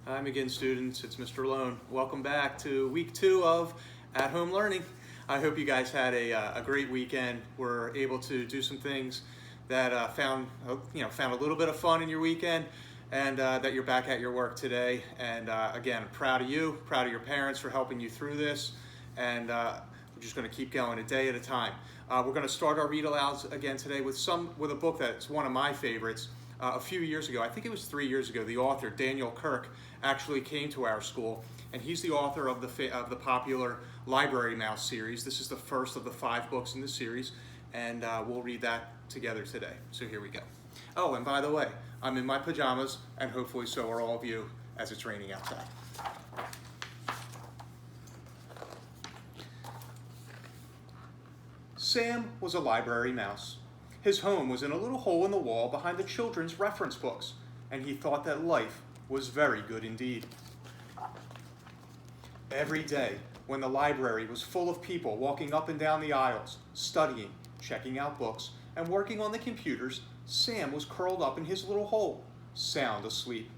Hi again, students. It's Mr. Lohn. Welcome back to week 2 of at-home learning. I hope you guys had a great weekend. We're able to do some things that found a little bit of fun in your weekend, and that you're back at your work today. And again, I'm proud of you, proud of your parents for helping you through this. And we're just going to keep going a day at a time. We're going to start our read alouds again today with a book that's one of my favorites. A few years ago, I think it was 3 years ago, the author Daniel Kirk actually came to our school, and he's the author of the popular Library Mouse series. This is the first of the 5 books in the series, and we'll read that together today. So here we go. Oh, and by the way, I'm in my pajamas, and hopefully so are all of you, as it's raining outside. Sam was a library mouse. His home was in a little hole in the wall behind the children's reference books, and he thought that life was very good indeed. Every day, when the library was full of people walking up and down the aisles, studying, checking out books, and working on the computers, Sam was curled up in his little hole, sound asleep.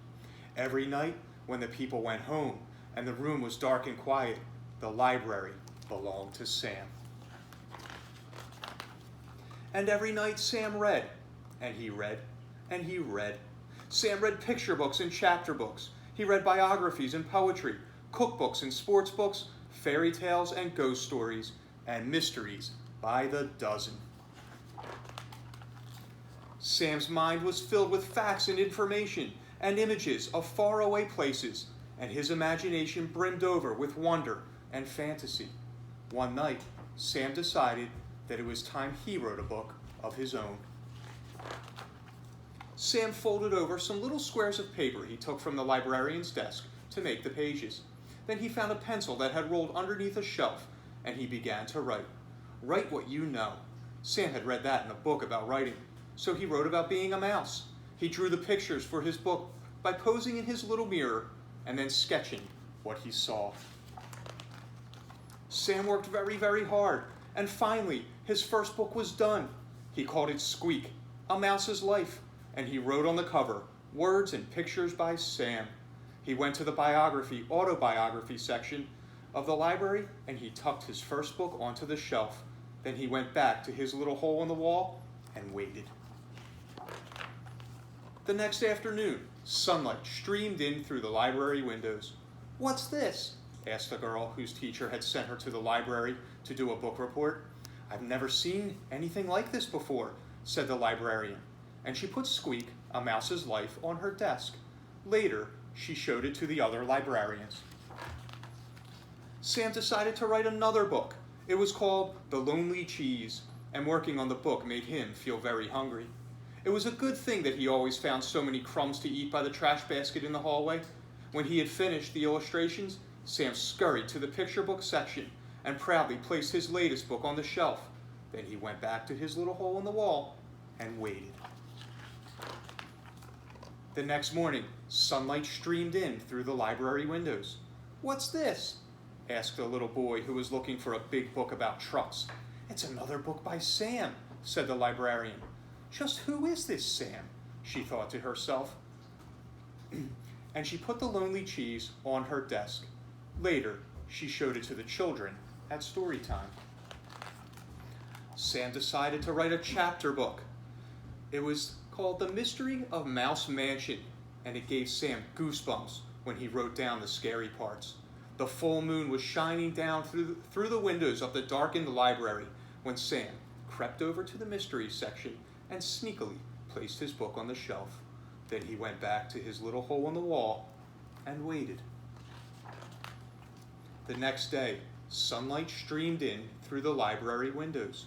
Every night, when the people went home and the room was dark and quiet, the library belonged to Sam. And every night Sam read, and he read, and he read. Sam read picture books and chapter books. He read biographies and poetry, cookbooks and sports books, fairy tales and ghost stories, and mysteries by the dozen. Sam's mind was filled with facts and information and images of faraway places, and his imagination brimmed over with wonder and fantasy. One night, Sam decided that it was time he wrote a book of his own. Sam folded over some little squares of paper he took from the librarian's desk to make the pages. Then he found a pencil that had rolled underneath a shelf, and he began to write. Write what you know. Sam had read that in a book about writing, so he wrote about being a mouse. He drew the pictures for his book by posing in his little mirror and then sketching what he saw. Sam worked very, very hard, and finally, his first book was done. He called it Squeak, A Mouse's Life, and he wrote on the cover, words and pictures by Sam. He went to the autobiography section of the library, and he tucked his first book onto the shelf. Then he went back to his little hole in the wall and waited. The next afternoon, sunlight streamed in through the library windows. "What's this?" asked the girl whose teacher had sent her to the library to do a book report. "I've never seen anything like this before," said the librarian, and she put Squeak, A Mouse's Life, on her desk. Later, she showed it to the other librarians. Sam decided to write another book. It was called The Lonely Cheese, and working on the book made him feel very hungry. It was a good thing that he always found so many crumbs to eat by the trash basket in the hallway. When he had finished the illustrations, Sam scurried to the picture book section and proudly placed his latest book on the shelf. Then he went back to his little hole in the wall and waited. The next morning, sunlight streamed in through the library windows. "What's this?" asked a little boy who was looking for a big book about trucks. "It's another book by Sam," said the librarian. "Just who is this Sam?" she thought to herself. And she put The Lonely Cheese on her desk. Later, she showed it to the children at story time. Sam decided to write a chapter book. It was called The Mystery of Mouse Mansion, and it gave Sam goosebumps when he wrote down the scary parts. The full moon was shining down through the windows of the darkened library when Sam crept over to the mystery section and sneakily placed his book on the shelf. Then he went back to his little hole in the wall and waited. The next day, sunlight streamed in through the library windows.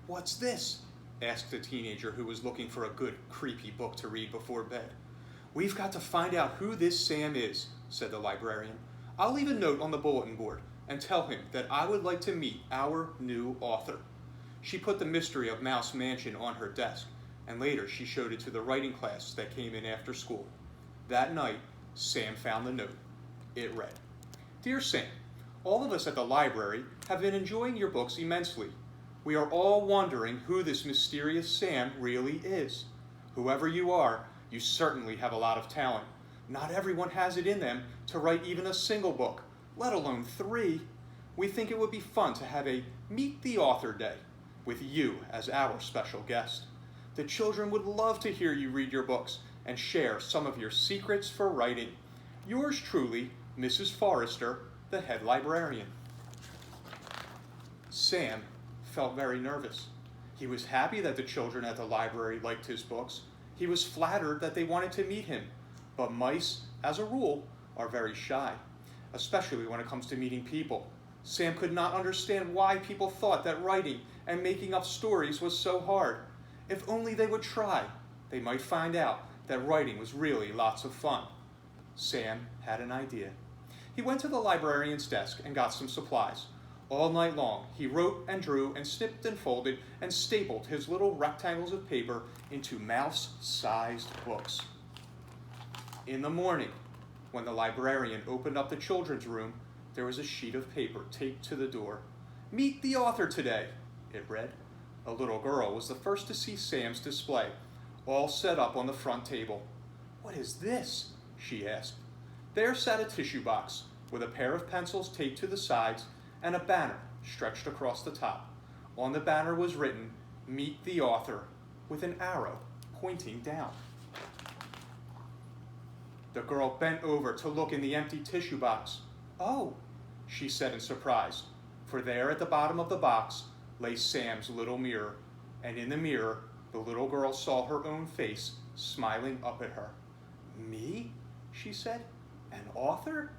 "What's this?" asked the teenager who was looking for a good, creepy book to read before bed. "We've got to find out who this Sam is," said the librarian. "I'll leave a note on the bulletin board and tell him that I would like to meet our new author." She put The Mystery of Mouse Mansion on her desk, and later she showed it to the writing class that came in after school. That night, Sam found the note. It read, "Dear Sam, all of us at the library have been enjoying your books immensely. We are all wondering who this mysterious Sam really is. Whoever you are, you certainly have a lot of talent. Not everyone has it in them to write even a single book, let alone 3. We think it would be fun to have a Meet the Author Day with you as our special guest. The children would love to hear you read your books and share some of your secrets for writing. Yours truly, Mrs. Forrester, the head librarian. Sam felt very nervous. He was happy that the children at the library liked his books. He was flattered that they wanted to meet him. But mice, as a rule, are very shy, especially when it comes to meeting people. Sam could not understand why people thought that writing and making up stories was so hard. If only they would try, they might find out that writing was really lots of fun. Sam had an idea. He went to the librarian's desk and got some supplies. All night long, he wrote and drew and snipped and folded and stapled his little rectangles of paper into mouse-sized books. In the morning, when the librarian opened up the children's room, there was a sheet of paper taped to the door. "Meet the author today," it read. A little girl was the first to see Sam's display, all set up on the front table. "What is this?" she asked. There sat a tissue box with a pair of pencils taped to the sides and a banner stretched across the top. On the banner was written, "Meet the Author," with an arrow pointing down. The girl bent over to look in the empty tissue box. "Oh," she said in surprise, for there at the bottom of the box lay Sam's little mirror, and in the mirror the little girl saw her own face smiling up at her. "Me?" she said. "An author?"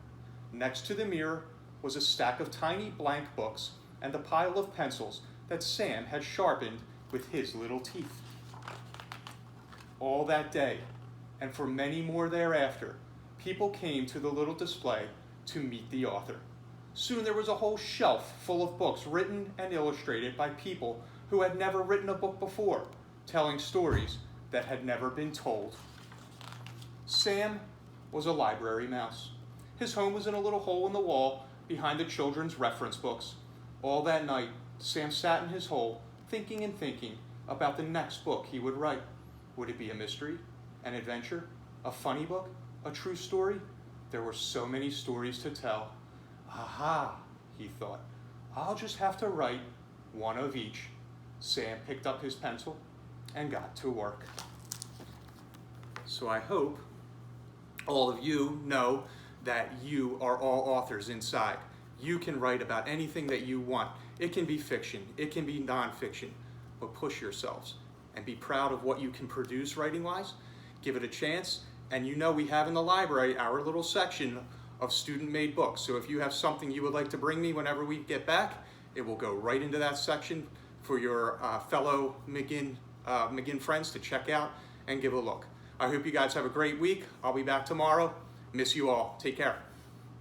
Next to the mirror was a stack of tiny blank books and a pile of pencils that Sam had sharpened with his little teeth. All that day, and for many more thereafter, people came to the little display to meet the author. Soon there was a whole shelf full of books written and illustrated by people who had never written a book before, telling stories that had never been told. Sam was a library mouse. His home was in a little hole in the wall behind the children's reference books. All that night, Sam sat in his hole, thinking and thinking about the next book he would write. Would it be a mystery, an adventure, a funny book, a true story? There were so many stories to tell. Aha, he thought, I'll just have to write one of each. Sam picked up his pencil and got to work. So I hope all of you know that you are all authors inside. You can write about anything that you want. It can be fiction, it can be nonfiction, but push yourselves and be proud of what you can produce writing-wise. Give it a chance, and you know we have in the library our little section of student-made books. So if you have something you would like to bring me whenever we get back, it will go right into that section for your fellow McGinn friends to check out and give a look. I hope you guys have a great week. I'll be back tomorrow. Miss you all. Take care.